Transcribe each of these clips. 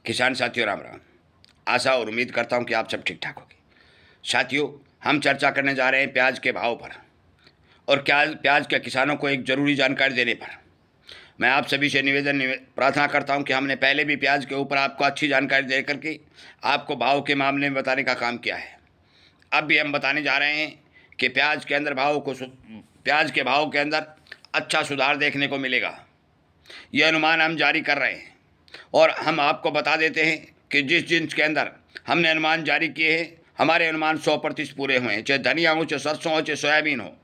किसान साथियों राम राम। आशा और उम्मीद करता हूं कि आप सब ठीक ठाक होंगे। साथियों, हम चर्चा करने जा रहे हैं प्याज के भाव पर और क्या प्याज के किसानों को एक ज़रूरी जानकारी देने पर। मैं आप सभी से प्रार्थना करता हूं कि हमने पहले भी प्याज के ऊपर आपको अच्छी जानकारी दे करके आपको भाव के मामले में बताने का काम किया है। अब भी हम बताने जा रहे हैं कि प्याज के भाव के अंदर अच्छा सुधार देखने को मिलेगा। यह अनुमान हम जारी कर रहे हैं और हम आपको बता देते हैं कि जिस जिन्स के अंदर हमने अनुमान जारी किए हैं, हमारे अनुमान 100% पूरे हुए हैं, चाहे धनिया हो, चाहे सरसों हो, चाहे सोयाबीन हो।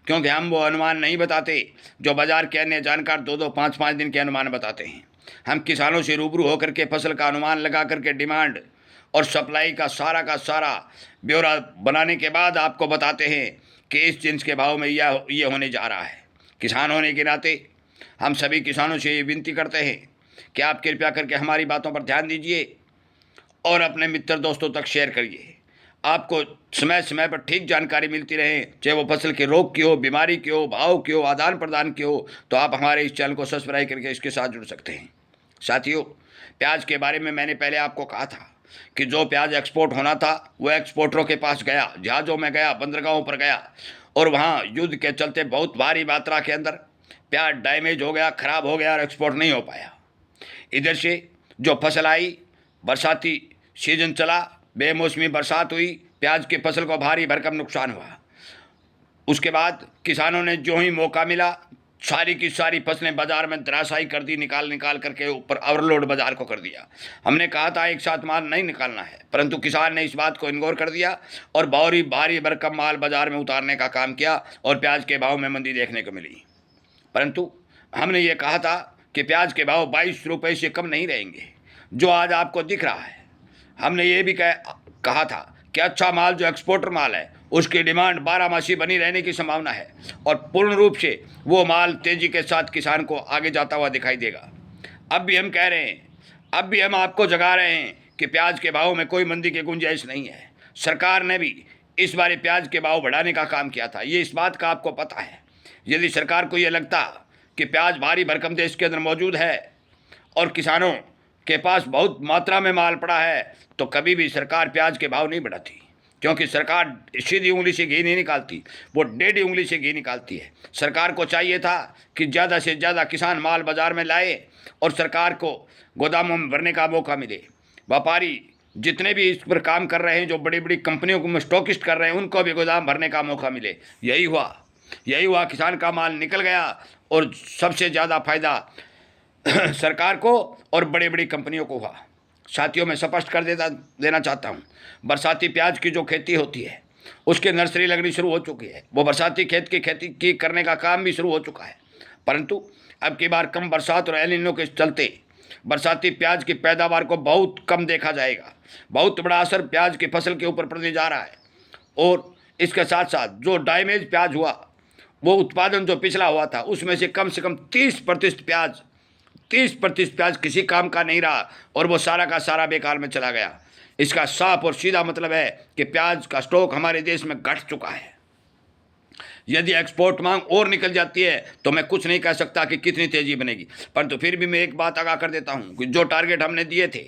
क्योंकि हम वो अनुमान नहीं बताते जो बाजार के अन्य जानकार 2-2, 5-5 दिन के अनुमान बताते हैं। हम किसानों से रूबरू होकर के फसल का अनुमान लगा करके डिमांड और सप्लाई का सारा ब्यौरा बनाने के बाद आपको बताते हैं कि इस जिन्स के भाव में यह होने जा रहा है। किसान होने के नाते हम सभी किसानों से ये विनती करते हैं कि आप कृपया करके हमारी बातों पर ध्यान दीजिए और अपने मित्र दोस्तों तक शेयर करिए। आपको समय समय पर ठीक जानकारी मिलती रहे, चाहे वो फसल के रोग की हो, बीमारी की हो, भाव की हो, आदान प्रदान की हो, तो आप हमारे इस चैनल को सब्सक्राइब करके इसके साथ जुड़ सकते हैं। साथियों, प्याज के बारे में मैंने पहले आपको कहा था कि जो प्याज एक्सपोर्ट होना था वो एक्सपोर्टरों के पास गया, जहाज़ों में गया, बंदरगाहों पर गया और वहाँ युद्ध के चलते बहुत भारी मात्रा के अंदर प्याज डैमेज हो गया, ख़राब हो गया और एक्सपोर्ट नहीं हो पाया। इधर से जो फसल आई, बरसाती सीजन चला, बेमौसमी बरसात हुई, प्याज की फसल को भारी भरकम नुकसान हुआ। उसके बाद किसानों ने जो ही मौका मिला सारी की सारी फसलें बाजार में धराशायी कर दी, निकाल करके ऊपर ओवरलोड बाजार को कर दिया। हमने कहा था एक साथ माल नहीं निकालना है, परंतु किसान ने इस बात को इग्नोर कर दिया और भारी भरकम माल बाजार में उतारने का काम किया और प्याज के भाव में मंदी देखने को मिली। परंतु हमने ये कहा था कि प्याज के भाव 22 रुपये से कम नहीं रहेंगे, जो आज आपको दिख रहा है। हमने ये भी कहा था कि अच्छा माल जो एक्सपोर्टर माल है उसकी डिमांड 12 मासी बनी रहने की संभावना है और पूर्ण रूप से वो माल तेज़ी के साथ किसान को आगे जाता हुआ दिखाई देगा। अब भी हम कह रहे हैं, अब भी हम आपको जगा रहे हैं कि प्याज के भाव में कोई मंदी की गुंजाइश नहीं है। सरकार ने भी इस बार प्याज के भाव बढ़ाने का काम किया था, ये इस बात का आपको पता है। यदि सरकार को ये लगता कि प्याज भारी भरकम देश के अंदर मौजूद है और किसानों के पास बहुत मात्रा में माल पड़ा है, तो कभी भी सरकार प्याज के भाव नहीं बढ़ाती। क्योंकि सरकार सीधी उंगली से घी नहीं निकालती, वो टेढ़ी उंगली से घी निकालती है। सरकार को चाहिए था कि ज़्यादा से ज़्यादा किसान माल बाज़ार में लाए और सरकार को गोदामों में भरने का मौका मिले। व्यापारी जितने भी इस पर काम कर रहे हैं, जो बड़ी बड़ी कंपनियों को स्टॉकिस्ट कर रहे हैं, उनको भी गोदाम भरने का मौका मिले। यही हुआ, किसान का माल निकल गया और सबसे ज़्यादा फ़ायदा सरकार को और बड़ी बड़ी कंपनियों को हुआ। साथियों, मैं स्पष्ट कर देना चाहता हूँ, बरसाती प्याज की जो खेती होती है उसके नर्सरी लगनी शुरू हो चुकी है। वो बरसाती खेती की करने का काम भी शुरू हो चुका है। परंतु अब की बार कम बरसात और एल निनो के चलते बरसाती प्याज की पैदावार को बहुत कम देखा जाएगा। बहुत बड़ा असर प्याज की फसल के ऊपर पड़ने जा रहा है और इसके साथ साथ जो डैमेज प्याज हुआ, वो उत्पादन जो पिछला हुआ था उसमें से कम 30% प्याज किसी काम का नहीं रहा और वो सारा का सारा बेकार में चला गया। इसका साफ और सीधा मतलब है कि प्याज का स्टॉक हमारे देश में घट चुका है। यदि एक्सपोर्ट मांग और निकल जाती है तो मैं कुछ नहीं कह सकता कि कितनी तेज़ी बनेगी, परंतु फिर भी मैं एक बात आगाह कर देता हूँ कि जो टारगेट हमने दिए थे,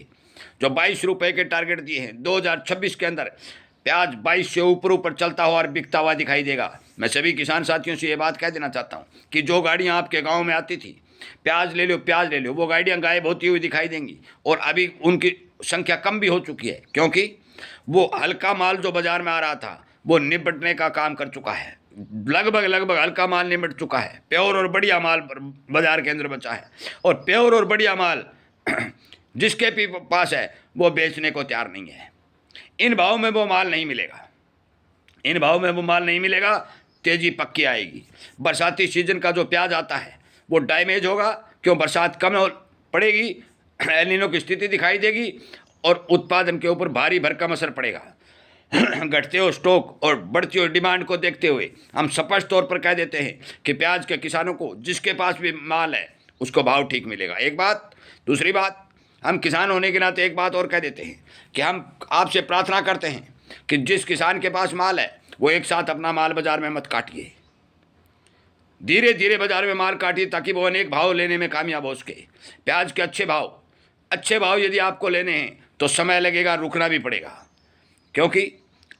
जो 22 रुपये के टारगेट दिए हैं, 2026 के अंदर प्याज 22 से ऊपर चलता हुआ और बिकता हुआ दिखाई देगा। मैं सभी किसान साथियों से ये बात कह देना चाहता हूँ कि जो गाड़ियाँ आपके गाँव में आती थी, प्याज ले लो, वो गाड़ियाँ गायब होती हुई दिखाई देंगी और अभी उनकी संख्या कम भी हो चुकी है, क्योंकि वो हल्का माल जो बाजार में आ रहा था वो निपटने का काम कर चुका है। लगभग हल्का माल निपट चुका है। प्योर और बढ़िया माल बाजार के अंदर बचा है और प्योर और बढ़िया माल जिसके भी पास है वो बेचने को तैयार नहीं है। इन भाव में वो माल नहीं मिलेगा, तेज़ी पक्की आएगी। बरसाती सीजन का जो प्याज आता है वो डैमेज होगा, क्यों बरसात कम पड़ेगी, एल निनो की स्थिति दिखाई देगी और उत्पादन के ऊपर भारी भरकम असर पड़ेगा। घटते हुए स्टॉक और बढ़ती हुई डिमांड को देखते हुए हम स्पष्ट तौर पर कह देते हैं कि प्याज के किसानों को जिसके पास भी माल है उसको भाव ठीक मिलेगा। एक बात। दूसरी बात, हम किसान होने के नाते एक बात और कह देते हैं कि हम आपसे प्रार्थना करते हैं कि जिस किसान के पास माल है वो एक साथ अपना माल बाजार में मत काटिए, धीरे धीरे बाजार में माल काटिए ताकि वो अनेक भाव लेने में कामयाब हो सके। प्याज के अच्छे भाव अच्छे भाव यदि आपको लेने हैं तो समय लगेगा, रुकना भी पड़ेगा, क्योंकि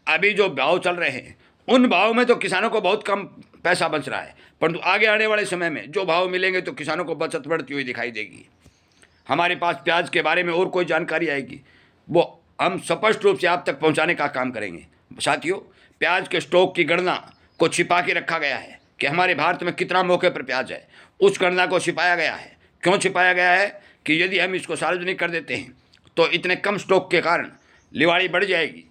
अभी जो भाव चल रहे हैं उन भाव में तो किसानों को बहुत कम पैसा बच रहा है, परंतु आगे आने वाले समय में जो भाव मिलेंगे तो किसानों को बचत बढ़ती हुई दिखाई देगी। हमारे पास प्याज के बारे में और कोई जानकारी आएगी वो हम स्पष्ट रूप से आप तक पहुंचाने का काम करेंगे। साथियों, प्याज के स्टॉक की गणना को छिपा के रखा गया है कि हमारे भारत में कितना मौके पर प्याज है, उस गणना को छिपाया गया है। क्यों छिपाया गया है कि यदि हम इसको सार्वजनिक कर देते हैं तो इतने कम स्टॉक के कारण लिवाड़ी बढ़ जाएगी,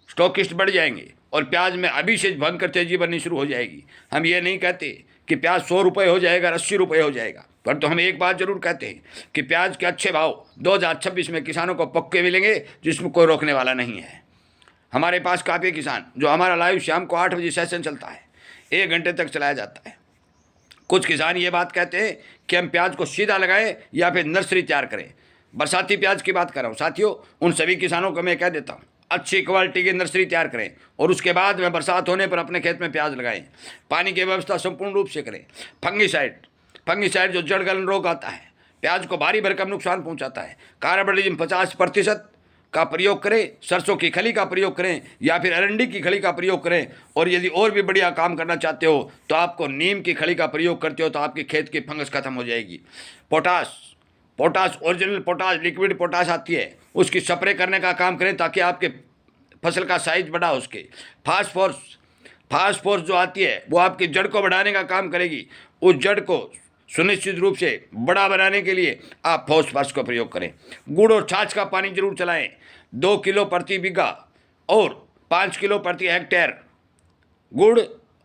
स्टॉकिस्ट बढ़ जाएंगे और प्याज में अभी से भयंकर तेजी बननी शुरू हो जाएगी। हम ये नहीं कहते कि प्याज 100 रुपये हो जाएगा, 80 रुपये हो जाएगा, परंतु हम एक बात जरूर कहते हैं कि प्याज के अच्छे भाव 2026 में किसानों को पक्के मिलेंगे, जिसमें कोई रोकने वाला नहीं है। हमारे पास काफ़ी किसान, जो हमारा लाइव शाम को 8 बजे सेशन चलता है, 1 घंटे तक चलाया जाता है, कुछ किसान ये बात कहते हैं कि हम प्याज को सीधा लगाएं या फिर नर्सरी तैयार करें। बरसाती प्याज की बात कर रहा हूँ साथियों, उन सभी किसानों को मैं कह देता हूँ अच्छी क्वालिटी की नर्सरी तैयार करें और उसके बाद में बरसात होने पर अपने खेत में प्याज लगाएं। पानी की व्यवस्था संपूर्ण रूप से करें। फंगीसाइड जो जड़ गलन रोग आता है, प्याज को भारी भरकम नुकसान पहुंचाता है। कार्बोडिजिम 50% का प्रयोग करें, सरसों की खली का प्रयोग करें या फिर अरंडी की खली का प्रयोग करें। और यदि और भी बढ़िया काम करना चाहते हो तो आपको नीम की खली का प्रयोग करते हो तो आपके खेत की फंगस खत्म हो जाएगी। Potash original potash, liquid potash आती है, उसकी स्प्रे करने का काम करें ताकि आपके फसल का साइज बढ़ा हो उसके। फास्फोरस जो आती है वो आपकी जड़ को बढ़ाने का काम करेगी। उस जड़ को सुनिश्चित रूप से बड़ा बनाने के लिए आप फॉस्फोरस का प्रयोग करें। गुड़ और छाछ का पानी जरूर चलाएं। 2 किलो प्रति बीघा और 5 किलो प्रति हेक्टेयर गुड़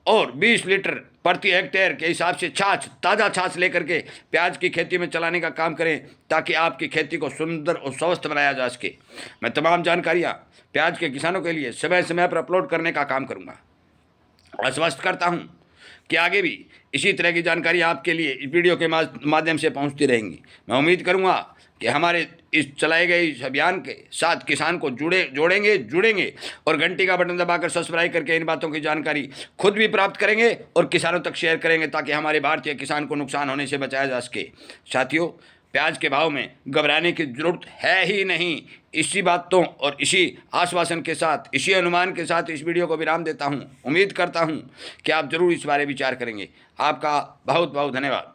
और 20 लीटर प्रति हेक्टेयर के हिसाब से छाछ, ताज़ा छाछ लेकर के प्याज की खेती में चलाने का काम करें ताकि आपकी खेती को सुंदर और स्वस्थ बनाया जा सके। मैं तमाम जानकारियाँ प्याज के किसानों के लिए समय समय पर अपलोड करने का काम करूँगा। आश्वस्त करता हूँ कि आगे भी इसी तरह की जानकारी आपके लिए इस वीडियो के माध्यम से पहुँचती रहेंगी। मैं उम्मीद करूँगा कि हमारे इस चलाए गए इस अभियान के साथ किसान को जुड़ेंगे और घंटी का बटन दबाकर सब्सक्राइब करके इन बातों की जानकारी खुद भी प्राप्त करेंगे और किसानों तक शेयर करेंगे ताकि हमारे भारतीय किसान को नुकसान होने से बचाया जा सके। साथियों, प्याज के भाव में घबराने की जरूरत है ही नहीं। इसी बातों और इसी आश्वासन के साथ, इसी अनुमान के साथ इस वीडियो को विराम देता हूं। उम्मीद करता हूं कि आप जरूर इस बारे विचार करेंगे। आपका बहुत बहुत धन्यवाद।